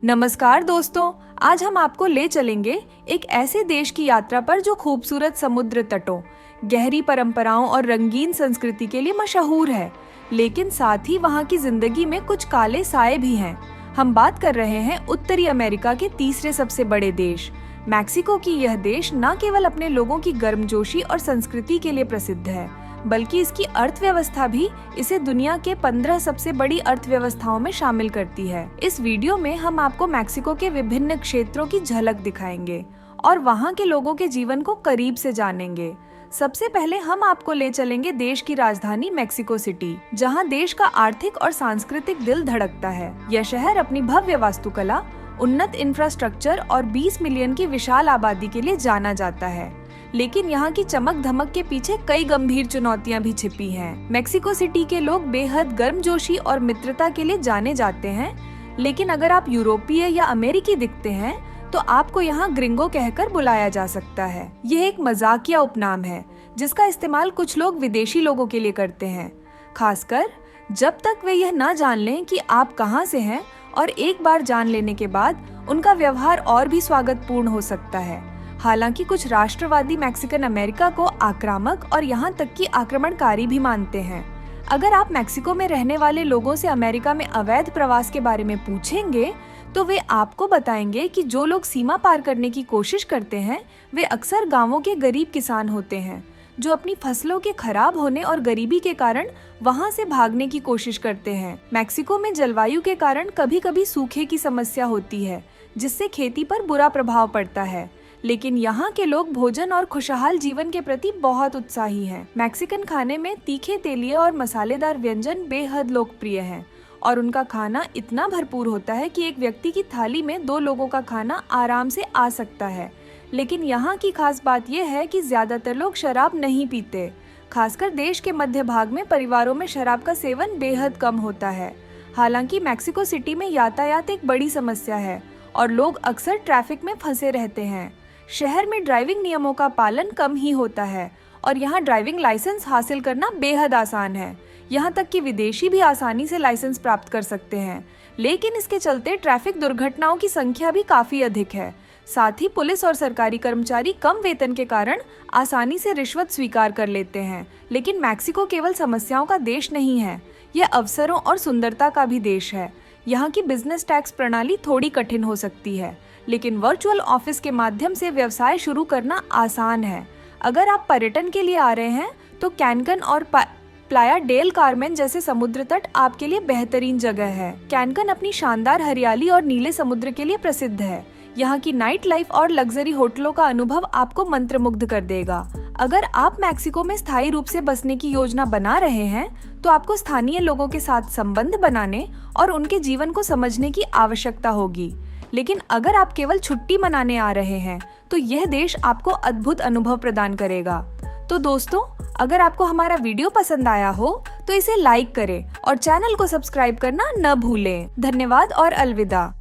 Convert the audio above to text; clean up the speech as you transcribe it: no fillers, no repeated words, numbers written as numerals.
नमस्कार दोस्तों, आज हम आपको ले चलेंगे एक ऐसे देश की यात्रा पर जो खूबसूरत समुद्र तटों, गहरी परंपराओं और रंगीन संस्कृति के लिए मशहूर है, लेकिन साथ ही वहाँ की जिंदगी में कुछ काले साए भी हैं। हम बात कर रहे हैं उत्तरी अमेरिका के तीसरे सबसे बड़े देश मैक्सिको की। यह देश न केवल अपने लोगों की गर्मजोशी और संस्कृति के लिए प्रसिद्ध है, बल्कि इसकी अर्थव्यवस्था भी इसे दुनिया के 15 सबसे बड़ी अर्थव्यवस्थाओं में शामिल करती है। इस वीडियो में हम आपको मैक्सिको के विभिन्न क्षेत्रों की झलक दिखाएंगे और वहाँ के लोगों के जीवन को करीब से जानेंगे। सबसे पहले हम आपको ले चलेंगे देश की राजधानी मेक्सिको सिटी, जहाँ देश का आर्थिक और सांस्कृतिक दिल धड़कता है। यह शहर अपनी भव्य वास्तुकला, उन्नत इंफ्रास्ट्रक्चर और 20 मिलियन की विशाल आबादी के लिए जाना जाता है, लेकिन यहाँ की चमक धमक के पीछे कई गंभीर चुनौतियाँ भी छिपी हैं। मेक्सिको सिटी के लोग बेहद गर्मजोशी और मित्रता के लिए जाने जाते हैं, लेकिन अगर आप यूरोपीय या अमेरिकी दिखते हैं तो आपको यहाँ ग्रिंगो कहकर बुलाया जा सकता है। यह एक मजाकिया उपनाम है जिसका इस्तेमाल कुछ लोग विदेशी लोगों के लिए करते हैं, खासकर जब तक वे यह न जान लें कि आप कहाँ से हैं, और एक बार जान लेने के बाद उनका व्यवहार और भी स्वागतपूर्ण हो सकता है। हालांकि कुछ राष्ट्रवादी मैक्सिकन अमेरिका को आक्रामक और यहाँ तक कि आक्रमणकारी भी मानते हैं। अगर आप मैक्सिको में रहने वाले लोगों से अमेरिका में अवैध प्रवास के बारे में पूछेंगे तो वे आपको बताएंगे कि जो लोग सीमा पार करने की कोशिश करते हैं वे अक्सर गांवों के गरीब किसान होते हैं, जो अपनी फसलों के खराब होने और गरीबी के कारण वहां से भागने की कोशिश करते हैं। मैक्सिको में जलवायु के कारण कभी कभी सूखे की समस्या होती है, जिससे खेती पर बुरा प्रभाव पड़ता है, लेकिन यहाँ के लोग भोजन और खुशहाल जीवन के प्रति बहुत उत्साही हैं। मैक्सिकन खाने में तीखे, तेलीय और मसालेदार व्यंजन बेहद लोकप्रिय हैं और उनका खाना इतना भरपूर होता है कि एक व्यक्ति की थाली में 2 लोगों का खाना आराम से आ सकता है। लेकिन यहाँ की खास बात यह है कि ज्यादातर लोग शराब नहीं पीते। खासकर देश के मध्य भाग में परिवारों में शराब का सेवन बेहद कम होता है। हालांकि मैक्सिको सिटी में यातायात एक बड़ी समस्या है और लोग अक्सर ट्रैफिक में फंसे रहते हैं। शहर में ड्राइविंग नियमों का पालन कम ही होता है और यहाँ ड्राइविंग लाइसेंस हासिल करना बेहद आसान है। यहाँ तक कि विदेशी भी आसानी से लाइसेंस प्राप्त कर सकते हैं, लेकिन इसके चलते ट्रैफिक दुर्घटनाओं की संख्या भी काफी अधिक है। साथ ही पुलिस और सरकारी कर्मचारी कम वेतन के कारण आसानी से रिश्वत स्वीकार कर लेते हैं। लेकिन मैक्सिको केवल समस्याओं का देश नहीं है, यह अवसरों और सुंदरता का भी देश है। यहाँ की बिजनेस टैक्स प्रणाली थोड़ी कठिन हो सकती है, लेकिन वर्चुअल ऑफिस के माध्यम से व्यवसाय शुरू करना आसान है। अगर आप पर्यटन के लिए आ रहे हैं तो कैनकन और प्लाया डेल कार्मेन जैसे समुद्र तट आपके लिए बेहतरीन जगह है। कैनकन अपनी शानदार हरियाली और नीले समुद्र के लिए प्रसिद्ध है। यहाँ की नाइट लाइफ और लग्जरी होटलों का अनुभव आपको मंत्रमुग्ध कर देगा। अगर आप मैक्सिको में स्थायी रूप से बसने की योजना बना रहे हैं तो आपको स्थानीय लोगों के साथ संबंध बनाने और उनके जीवन को समझने की आवश्यकता होगी। लेकिन अगर आप केवल छुट्टी मनाने आ रहे हैं तो यह देश आपको अद्भुत अनुभव प्रदान करेगा। तो दोस्तों, अगर आपको हमारा वीडियो पसंद आया हो तो इसे लाइक करें और चैनल को सब्सक्राइब करना न भूलें। धन्यवाद और अलविदा।